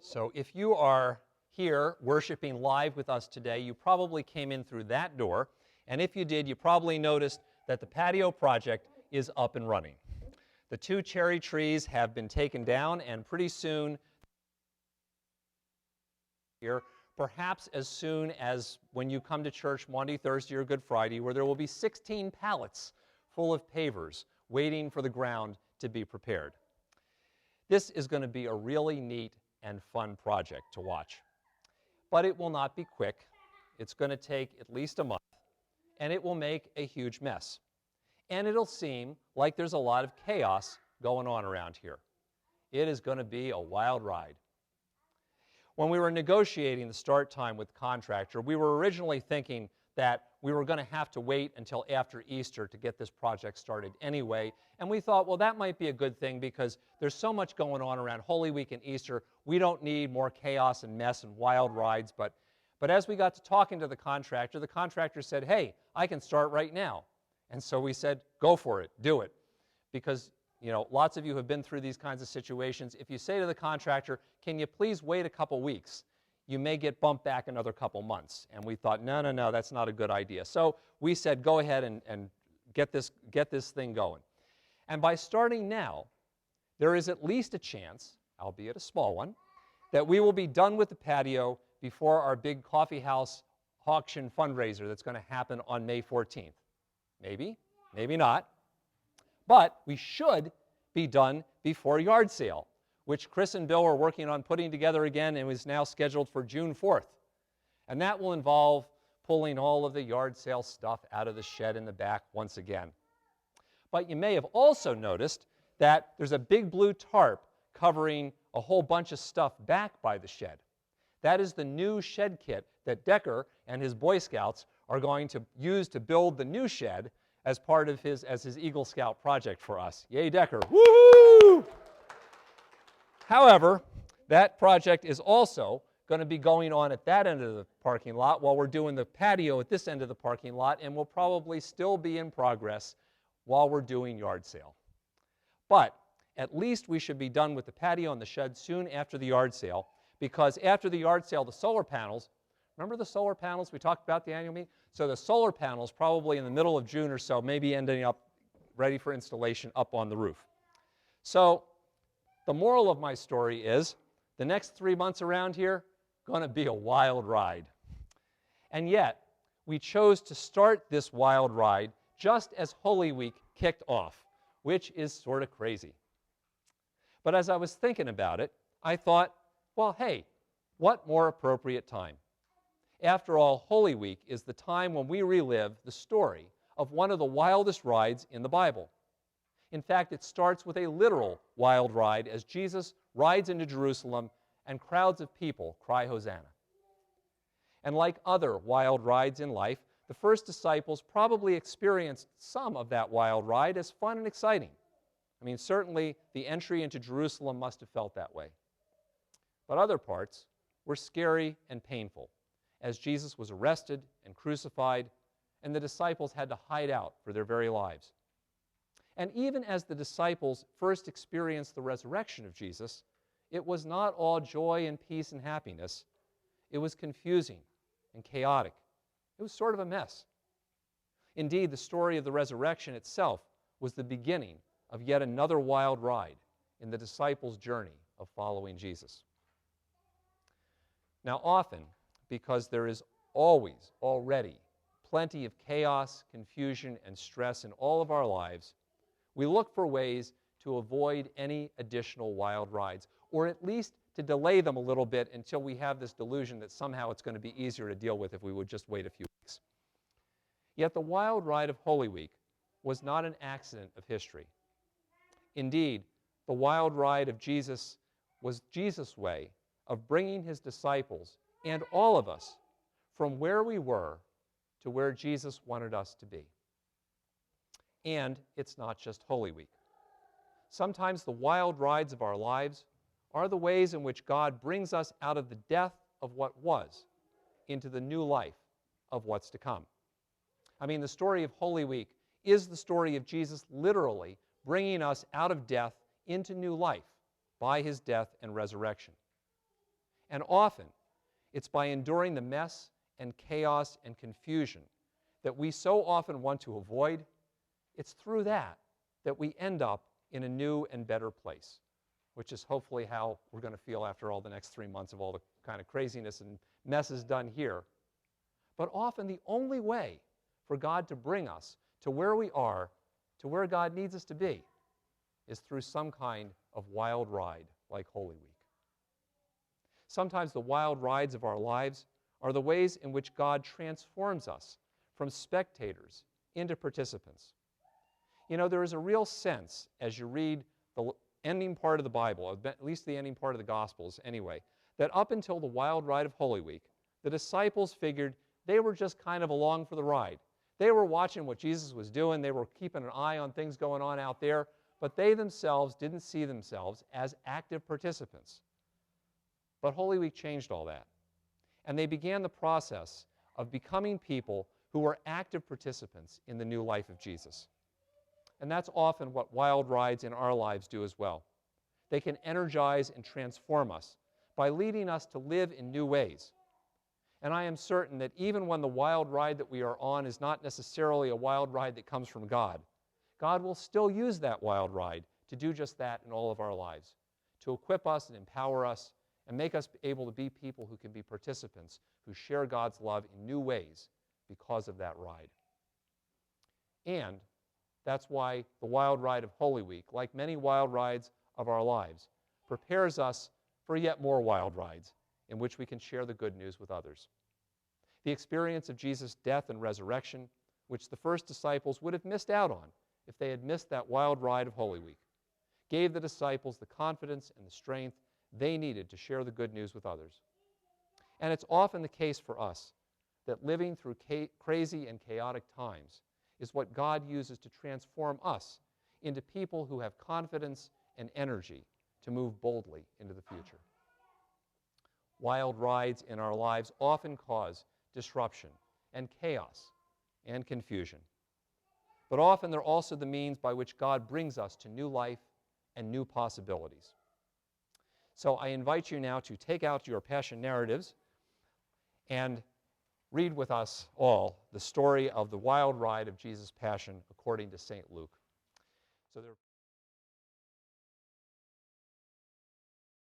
So if you are here worshiping live with us today, you probably came in through that door, and if you did, you probably noticed that the patio project is up and running. The 2 cherry trees have been taken down, and pretty soon, here, perhaps as soon as when you come to church Monday, Thursday, or Good Friday, where there will be 16 pallets full of pavers waiting for the ground to be prepared. This is going to be a really neat and fun project to watch. But it will not be quick. It's going to take at least a month, and it will make a huge mess. And it'll seem like there's a lot of chaos going on around here. It is going to be a wild ride. When we were negotiating the start time with the contractor, we were originally thinking that we were going to have to wait until after Easter to get this project started anyway. And we thought, well, that might be a good thing because there's so much going on around Holy Week and Easter. We don't need more chaos and mess and wild rides. But as we got to talking to the contractor said, hey, I can start right now. And so we said, go for it, do it. Because, you know, lots of you have been through these kinds of situations. If you say to the contractor, can you please wait a couple weeks? You may get bumped back another couple months. And we thought, no, that's not a good idea. So we said, go ahead and get this thing going. And by starting now, there is at least a chance, albeit a small one, that we will be done with the patio before our big coffee house auction fundraiser that's going to happen on May 14th. Maybe, maybe not. But we should be done before yard sale, which Chris and Bill are working on putting together again and is now scheduled for June 4th. And that will involve pulling all of the yard sale stuff out of the shed in the back once again. But you may have also noticed that there's a big blue tarp covering a whole bunch of stuff back by the shed. That is the new shed kit that Decker and his Boy Scouts are going to use to build the new shed as part of his Eagle Scout project for us. Yay, Decker. Woohoo! However, that project is also going to be going on at that end of the parking lot while we're doing the patio at this end of the parking lot, and will probably still be in progress while we're doing yard sale. But at least we should be done with the patio and the shed soon after the yard sale, because after the yard sale, the solar panels, remember the solar panels we talked about at the annual meeting? So the solar panels, probably in the middle of June or so, maybe ending up ready for installation up on the roof. So the moral of my story is the next 3 months around here, going to be a wild ride. And yet, we chose to start this wild ride just as Holy Week kicked off, which is sort of crazy. But as I was thinking about it, I thought, well, hey, what more appropriate time? After all, Holy Week is the time when we relive the story of one of the wildest rides in the Bible. In fact, it starts with a literal wild ride as Jesus rides into Jerusalem and crowds of people cry Hosanna. And like other wild rides in life, the first disciples probably experienced some of that wild ride as fun and exciting. I mean, certainly the entry into Jerusalem must have felt that way. But other parts were scary and painful, as Jesus was arrested and crucified, and the disciples had to hide out for their very lives. And even as the disciples first experienced the resurrection of Jesus, it was not all joy and peace and happiness. It was confusing and chaotic. It was sort of a mess. Indeed, the story of the resurrection itself was the beginning of yet another wild ride in the disciples' journey of following Jesus. Now, often, because there is always, already, plenty of chaos, confusion, and stress in all of our lives, we look for ways to avoid any additional wild rides, or at least to delay them a little bit until we have this delusion that somehow it's going to be easier to deal with if we would just wait a few weeks. Yet the wild ride of Holy Week was not an accident of history. Indeed, the wild ride of Jesus was Jesus' way of bringing his disciples and all of us from where we were to where Jesus wanted us to be. And it's not just Holy Week. Sometimes the wild rides of our lives are the ways in which God brings us out of the death of what was into the new life of what's to come. I mean, the story of Holy Week is the story of Jesus literally bringing us out of death into new life by his death and resurrection. And often, it's by enduring the mess and chaos and confusion that we so often want to avoid. It's through that we end up in a new and better place, which is hopefully how we're going to feel after all the next 3 months of all the kind of craziness and messes done here. But often the only way for God to bring us to where we are, to where God needs us to be, is through some kind of wild ride like Holy Week. Sometimes the wild rides of our lives are the ways in which God transforms us from spectators into participants. You know, there is a real sense as you read the ending part of the Bible, at least the ending part of the Gospels anyway, that up until the wild ride of Holy Week, the disciples figured they were just kind of along for the ride. They were watching what Jesus was doing. They were keeping an eye on things going on out there, but they themselves didn't see themselves as active participants. But Holy Week changed all that. And they began the process of becoming people who were active participants in the new life of Jesus. And that's often what wild rides in our lives do as well. They can energize and transform us by leading us to live in new ways. And I am certain that even when the wild ride that we are on is not necessarily a wild ride that comes from God, God will still use that wild ride to do just that in all of our lives, to equip us and empower us and make us able to be people who can be participants, who share God's love in new ways because of that ride. And that's why the wild ride of Holy Week, like many wild rides of our lives, prepares us for yet more wild rides in which we can share the good news with others. The experience of Jesus' death and resurrection, which the first disciples would have missed out on if they had missed that wild ride of Holy Week, gave the disciples the confidence and the strength they needed to share the good news with others. And it's often the case for us that living through crazy and chaotic times is what God uses to transform us into people who have confidence and energy to move boldly into the future. Wild rides in our lives often cause disruption and chaos and confusion. But often they're also the means by which God brings us to new life and new possibilities. So I invite you now to take out your Passion narratives and read with us all the story of the wild ride of Jesus' Passion according to St. Luke. So there